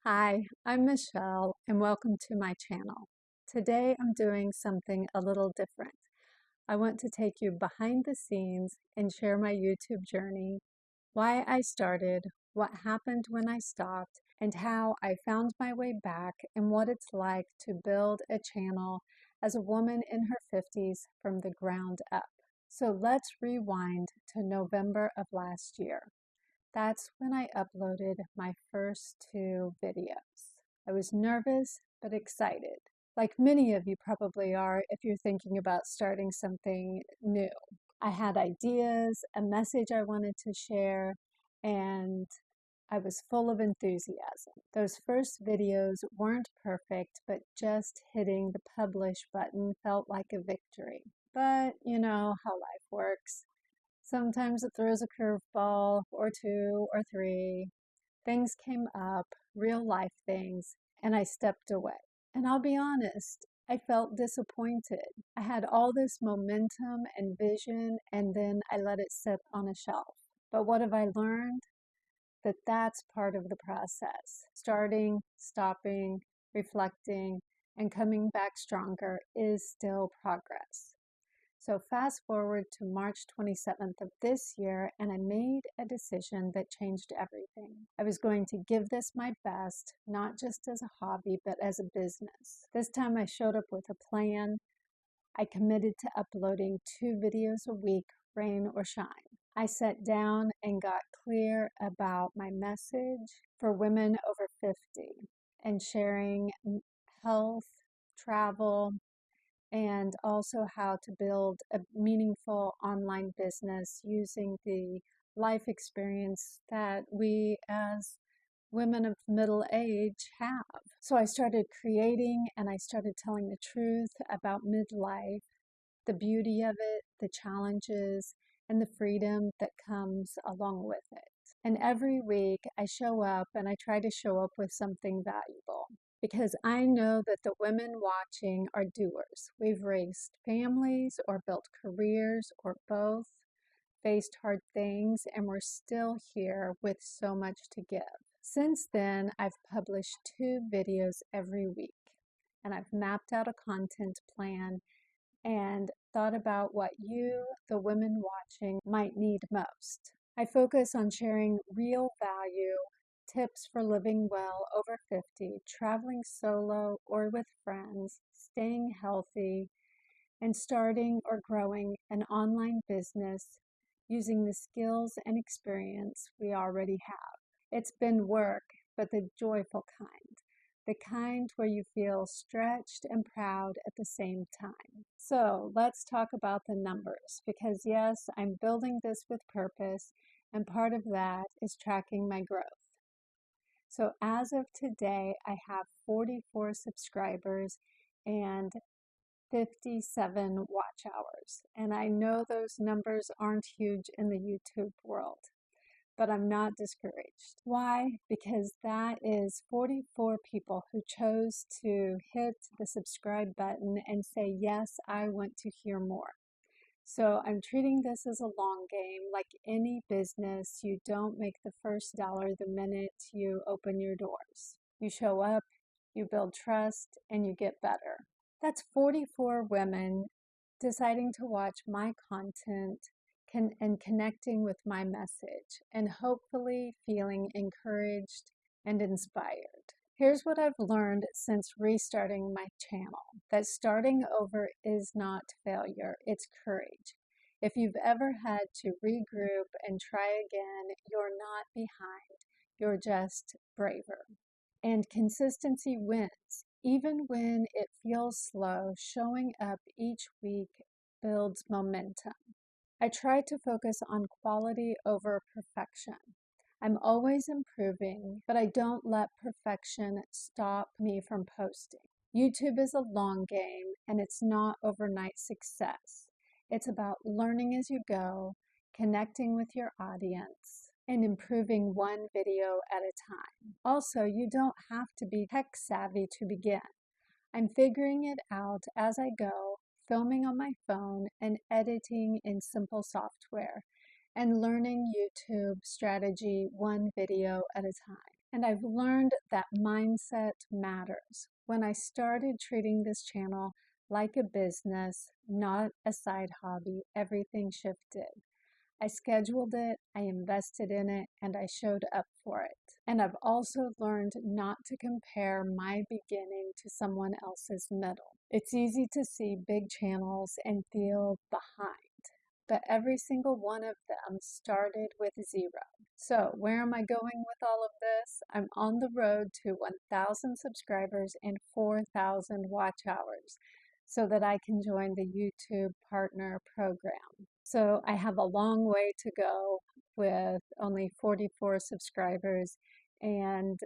Hi, I'm Michelle and welcome to my channel. Today I'm doing something a little different. I want to take you behind the scenes and share my YouTube journey, why I started, what happened when I stopped, and how I found my way back and what it's like to build a channel as a woman in her 50s from the ground up. So let's rewind to November of last year. That's when I uploaded my first two videos. I was nervous but excited, like many of you probably are if you're thinking about starting something new. I had ideas, a message I wanted to share, and I was full of enthusiasm. Those first videos weren't perfect, but just hitting the publish button felt like a victory. But you know how life works. Sometimes it throws a curveball or two or three. Things came up, real life things, and I stepped away. And I'll be honest, I felt disappointed. I had all this momentum and vision, and then I let it sit on a shelf. But what have I learned? That's part of the process. Starting, stopping, reflecting, and coming back stronger is still progress. So fast forward to March 27th of this year, and I made a decision that changed everything. I was going to give this my best, not just as a hobby, but as a business. This time I showed up with a plan. I committed to uploading 2 videos a week, rain or shine. I sat down and got clear about my message for women over 50 and sharing health, travel, and also how to build a meaningful online business using the life experience that we as women of middle age have. So I started creating and I started telling the truth about midlife, the beauty of it, the challenges, and the freedom that comes along with it. And every week I show up and I try to show up with something valuable because I know that the women watching are doers. We've raised families or built careers or both, faced hard things, and we're still here with so much to give. Since then, I've published 2 videos every week, and I've mapped out a content plan and thought about what you, the women watching, might need most. I focus on sharing real value, tips for living well over 50, traveling solo or with friends, staying healthy, and starting or growing an online business using the skills and experience we already have. It's been work, but the joyful kind. The kind where you feel stretched and proud at the same time. So let's talk about the numbers because yes, I'm building this with purpose, and part of that is tracking my growth. So as of today, I have 44 subscribers and 57 watch hours. And I know those numbers aren't huge in the YouTube world, but I'm not discouraged. Why? Because that is 44 people who chose to hit the subscribe button and say, yes, I want to hear more. So I'm treating this as a long game. Like any business, you don't make the first dollar the minute you open your doors. You show up, you build trust, and you get better. That's 44 women deciding to watch my content and connecting with my message and hopefully feeling encouraged and inspired. Here's what I've learned since restarting my channel, that starting over is not failure, it's courage. If you've ever had to regroup and try again, you're not behind, you're just braver. And consistency wins. Even when it feels slow, showing up each week builds momentum. I try to focus on quality over perfection. I'm always improving, but I don't let perfection stop me from posting. YouTube is a long game and it's not overnight success. It's about learning as you go, connecting with your audience, and improving one video at a time. Also, you don't have to be tech savvy to begin. I'm figuring it out as I go, filming on my phone and editing in simple software, and learning YouTube strategy one video at a time. And I've learned that mindset matters. When I started treating this channel like a business, not a side hobby, everything shifted. I scheduled it, I invested in it, and I showed up for it. And I've also learned not to compare my beginning to someone else's middle. It's easy to see big channels and feel behind, but every single one of them started with zero. So where am I going with all of this? I'm on the road to 1,000 subscribers and 4,000 watch hours so that I can join the YouTube Partner Program. So I have a long way to go with only 44 subscribers and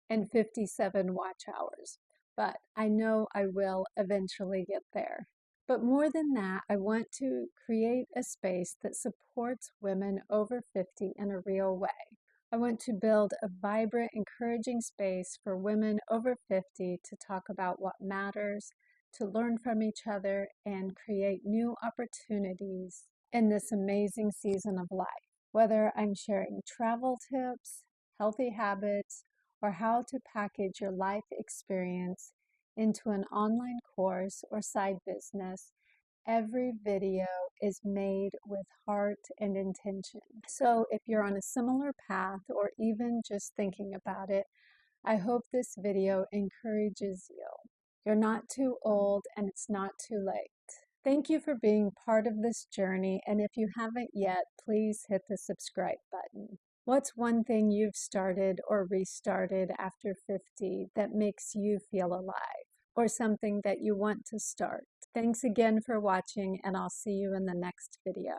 57 watch hours, but I know I will eventually get there. But more than that, I want to create a space that supports women over 50 in a real way. I want to build a vibrant, encouraging space for women over 50 to talk about what matters, to learn from each other, and create new opportunities in this amazing season of life. Whether I'm sharing travel tips, healthy habits, or how to package your life experience into an online course or side business, every video is made with heart and intention. So if you're on a similar path or even just thinking about it, I hope this video encourages you. You're not too old and it's not too late. Thank you for being part of this journey, and if you haven't yet, please hit the subscribe button. What's one thing you've started or restarted after 50 that makes you feel alive, or something that you want to start? Thanks again for watching, and I'll see you in the next video.